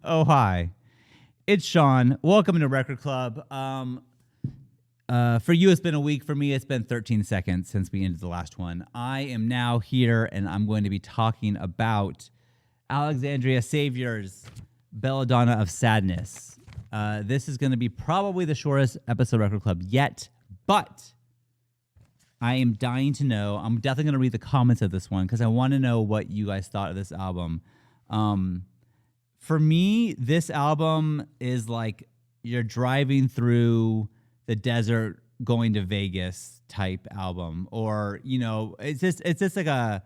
Oh, hi. It's Sean. Welcome to Record Club. For you, it's been a week. For me, it's been 13 seconds since we ended the last one. I am now here, and I'm going to be talking about Alexandria Savior's Belladonna of Sadness. This is going to be probably the shortest episode of Record Club yet, but I am dying to know. I'm definitely going to read the comments of this one because I want to know what you guys thought of this album. For me, this album is like you're driving through the desert going to Vegas type album, or it's just like I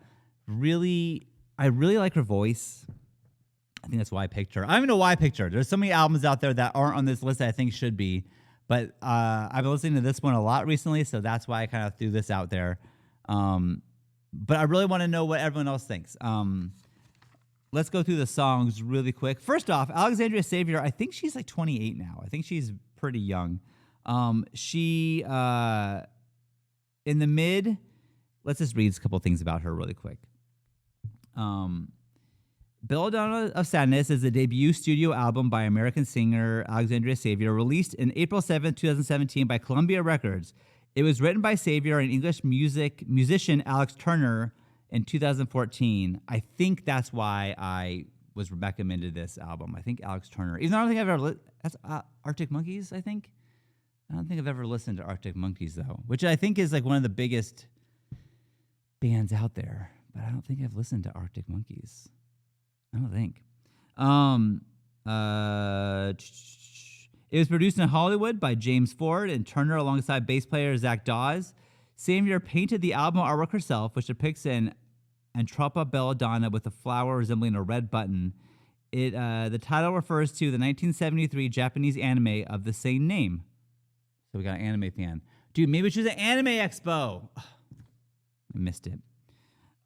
really like her voice. I think that's why I picked her. I don't even know why I picked her. There's so many albums out there that aren't on this list that I think should be, but I've been listening to this one a lot recently, so that's why I kind of threw this out there. But I really want to know what everyone else thinks. Let's go through the songs really quick. First off, Alexandria Savior, I think she's like 28 now. I think she's pretty young. She, in the mid, let's just read a couple things about her really quick. Belladonna of Sadness is the debut studio album by American singer Alexandria Savior, released in April 7th, 2017 by Columbia Records. It was written by Savior and English musician Alex Turner in 2014. I think that's why I was recommended this album. I think Alex Turner, even though I don't think I've ever that's Arctic Monkeys, I think. I don't think I've ever listened to Arctic Monkeys, though, which I think is like one of the biggest bands out there. But I don't think I've listened to Arctic Monkeys. I don't think. It was produced in Hollywood by James Ford and Turner alongside bass player Zach Dawes. Savior painted the album artwork herself, which depicts an Antropa belladonna with a flower resembling a red button. The title refers to the 1973 Japanese anime of the same name. So we got an anime fan. Dude, maybe it was an anime expo. I missed it.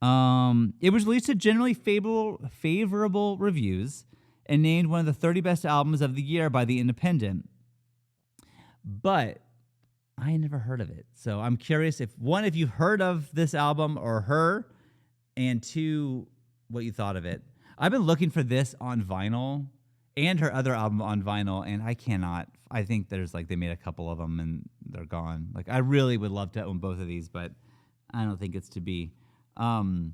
It was released to generally favorable reviews and named one of the 30 best albums of the year by The Independent. But I had never heard of it. So I'm curious if you've heard of this album or her, and two, what you thought of it. I've been looking for this on vinyl and her other album on vinyl, and I cannot. I think there's they made a couple of them and they're gone. I really would love to own both of these, but I don't think it's to be. So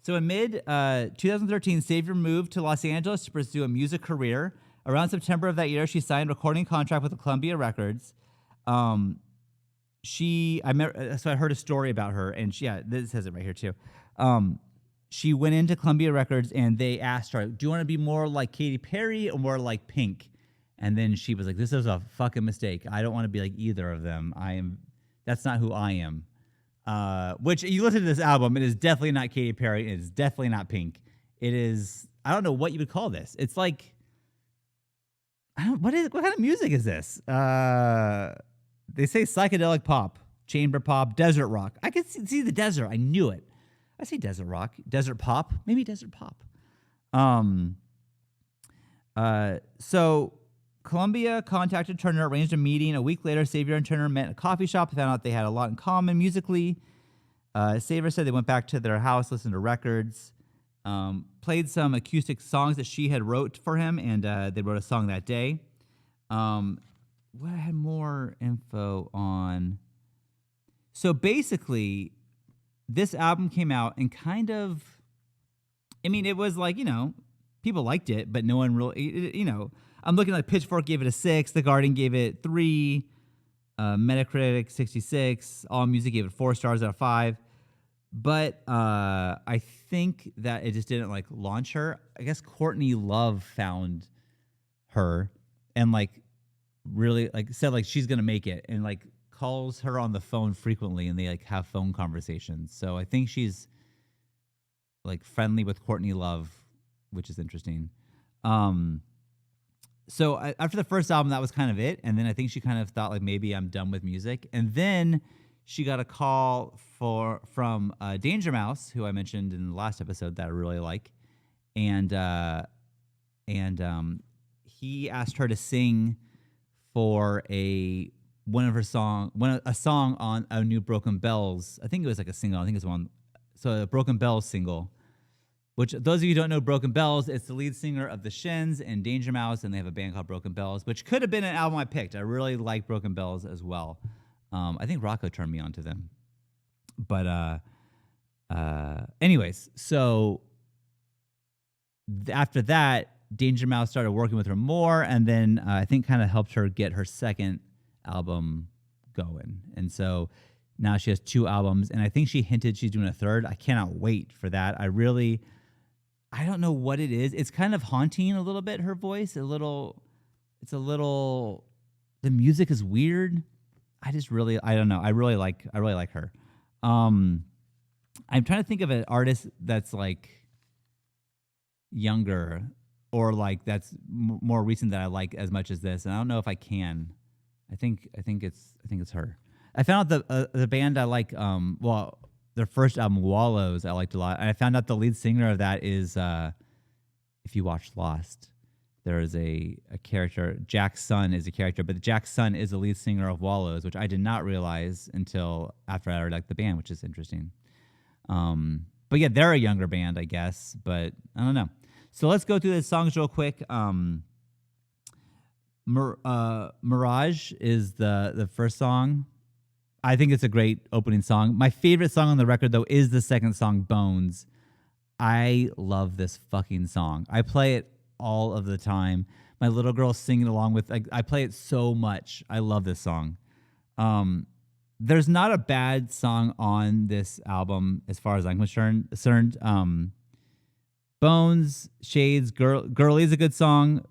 in mid 2013, Savior moved to Los Angeles to pursue a music career. Around September of that year, she signed a recording contract with Columbia Records. So I heard a story about her, and this says it right here too. She went into Columbia Records and they asked her, "Do you want to be more like Katy Perry or more like Pink?" And then she was like, "This is a fucking mistake. I don't want to be like either of them. That's not who I am." Which you listen to this album, it is definitely not Katy Perry. It is definitely not Pink. It is, I don't know what you would call this. It's like, what kind of music is this? They say psychedelic pop, chamber pop, desert rock. I could see the desert. I knew it. I see desert rock, desert pop, maybe desert pop. So Columbia contacted Turner, arranged a meeting. A week later, Savior and Turner met in a coffee shop. They found out they had a lot in common musically. Savior said they went back to their house, listened to records, played some acoustic songs that she had wrote for him, and they wrote a song that day. What I had more info on. So basically, this album came out and kind of, it was people liked it, but no one really, I'm looking like Pitchfork gave it a 6, The Guardian gave it 3, Metacritic 66, AllMusic gave it 4 stars out of 5. But I think that it just didn't launch her. I guess Courtney Love found her and really said she's gonna make it, and calls her on the phone frequently, and they have phone conversations. So I think she's friendly with Courtney Love, which is interesting. So after the first album, that was kind of it. And then I think she kind of thought maybe I'm done with music. And then she got a call from Danger Mouse, who I mentioned in the last episode that I really like. And he asked her to sing for a song on a new Broken Bells. I think it was a single. I think it's one. So a Broken Bells single. which those of you who don't know Broken Bells, it's the lead singer of the Shins and Danger Mouse, and they have a band called Broken Bells, which could have been an album I picked. I really like Broken Bells as well. I think Rocco turned me on to them. But anyways, so after that, Danger Mouse started working with her more, and then I think kind of helped her get her second album going. And so now she has 2 albums, and I think she hinted she's doing a third. I cannot wait for that. I don't know what it is. It's kind of haunting a little bit, her voice. The music is weird. I don't know. I really like her. I'm trying to think of an artist that's like younger or like that's more recent that I like as much as this, and I don't know if I can. I think it's her. I found out the band I like. Their first album, Wallows, I liked a lot. And I found out the lead singer of that is, if you watched Lost, there is a character. Jack's son is a character, but Jack's son is the lead singer of Wallows, which I did not realize until after I liked the band, which is interesting. But yeah, they're a younger band, I guess, but I don't know. So let's go through the songs real quick. Mirage is the first song. I think it's a great opening song. My favorite song on the record, though, is the second song, Bones. I love this fucking song. I play it all of the time. My little girl's singing along with. I play it so much. I love this song. There's not a bad song on this album as far as I'm concerned. Bones, Shades, Girlie is a good song.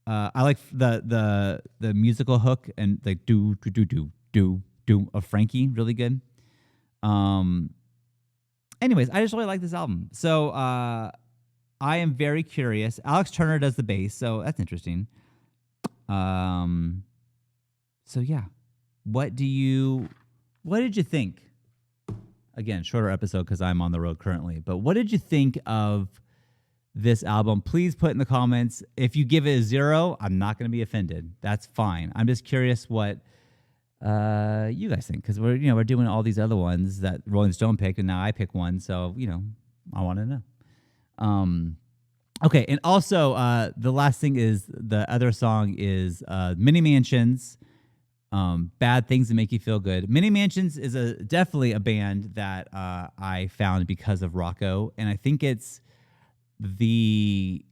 I like the musical hook and like do of Frankie, really good. Anyways, I just really like this album. So I am very curious. Alex Turner does the bass, so that's interesting. So yeah, what did you think? Again, shorter episode because I'm on the road currently. But what did you think of this album? Please put in the comments. If you give it a 0, I'm not going to be offended. That's fine. I'm just curious what you guys think, because we're doing all these other ones that Rolling Stone picked, and now I pick one, so I want to know. Okay, and also the last thing is the other song is Mini Mansions, Bad Things That Make You Feel Good. Mini Mansions is definitely a band that I found because of Rocco, and I think it's the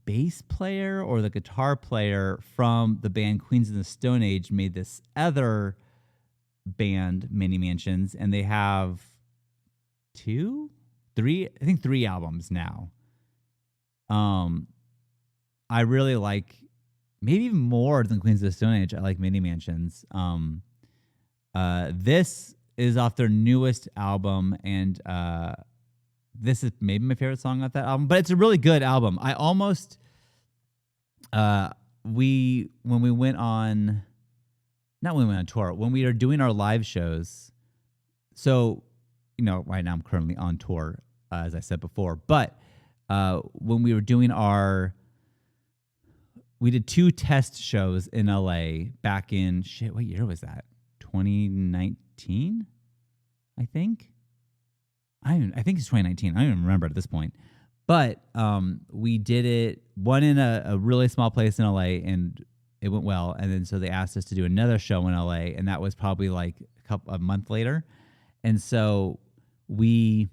bass player or the guitar player from the band Queens of the Stone Age made this other band, Mini Mansions, and they have 3 albums now. I really like, maybe even more than Queens of the Stone Age, I like Mini Mansions. This is off their newest album, and this is maybe my favorite song off that album, but it's a really good album. I almost, when we went on tour, when we are doing our live shows, so, right now I'm currently on tour, as I said before, but when we were doing we did 2 test shows in LA back in, what year was that? 2019, I think? I think it's 2019. I don't even remember at this point. But we did it, one in a really small place in LA, and it went well. And then so they asked us to do another show in LA, and that was probably like a month later. And so we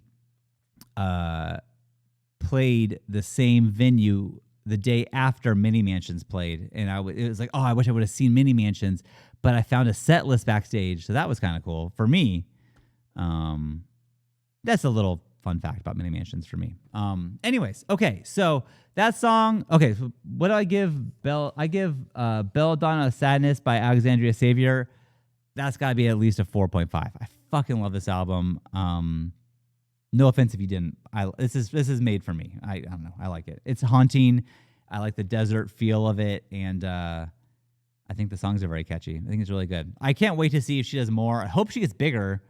played the same venue the day after Mini Mansions played. And it was like, I wish I would have seen Mini Mansions, but I found a set list backstage. So that was kind of cool for me. That's a little fun fact about Mini Mansions for me. Anyways, okay, so that song. Okay, so what do I give? I give Belladonna of Sadness by Alexandria Savior. That's got to be at least a 4.5. I fucking love this album. No offense if you didn't. This is made for me. I don't know. I like it. It's haunting. I like the desert feel of it, and I think the songs are very catchy. I think it's really good. I can't wait to see if she does more. I hope she gets bigger.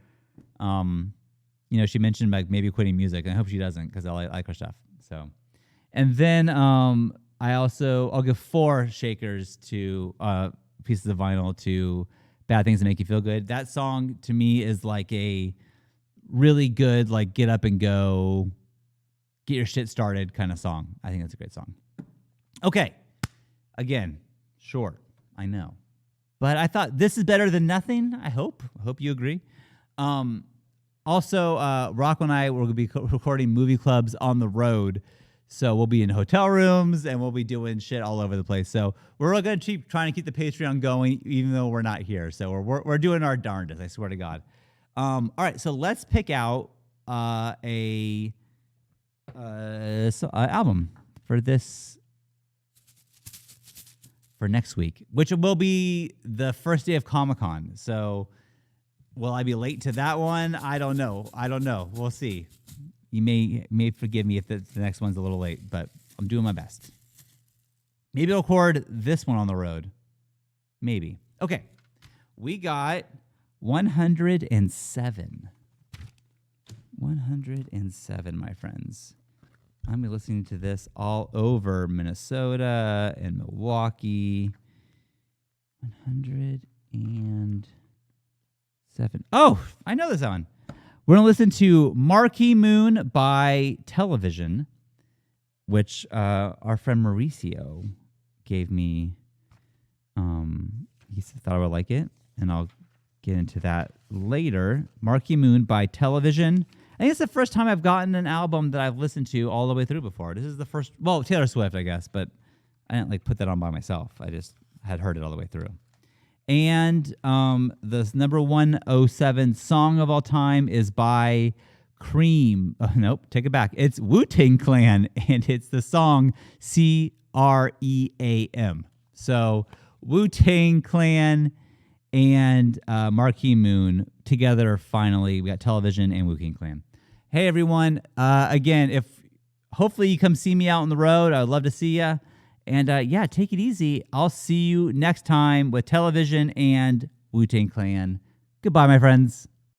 She mentioned like maybe quitting music, and I hope she doesn't because I like her stuff. So, and then I'll give 4 shakers to pieces of vinyl to Bad Things That Make You Feel Good. That song to me is like a really good, like, get up and go get your shit started kind of song. I think that's a great song. Okay. Again, short. I know. But I thought this is better than nothing, I hope. I hope you agree. Also, Rocco and I will be recording movie clubs on the road. So we'll be in hotel rooms and we'll be doing shit all over the place. So we're going to keep trying to keep the Patreon going, even though we're not here. So we're doing our darndest, I swear to God. All right, so let's pick out a album for next week, which will be the first day of Comic-Con. So will I be late to that one? I don't know. We'll see. You may forgive me if the next one's a little late, but I'm doing my best. Maybe I'll record this one on the road. Maybe. Okay. We got 107. 107, my friends. I'm be listening to this all over Minnesota and Milwaukee. 107. Oh, I know this one. We're going to listen to Marquee Moon by Television, which our friend Mauricio gave me. He thought I would like it, and I'll get into that later. Marquee Moon by Television. I think it's the first time I've gotten an album that I've listened to all the way through before. This is the first, well, Taylor Swift, I guess, but I didn't put that on by myself. I just had heard it all the way through. And the number 107 song of all time is by Cream. Oh, nope, take it back. It's Wu-Tang Clan, and it's the song C-R-E-A-M. So Wu-Tang Clan and Marquee Moon together finally. We got Television and Wu-Tang Clan. Hey, everyone. Again, hopefully you come see me out on the road. I would love to see you. And yeah, take it easy. I'll see you next time with Television and Wu-Tang Clan. Goodbye, my friends.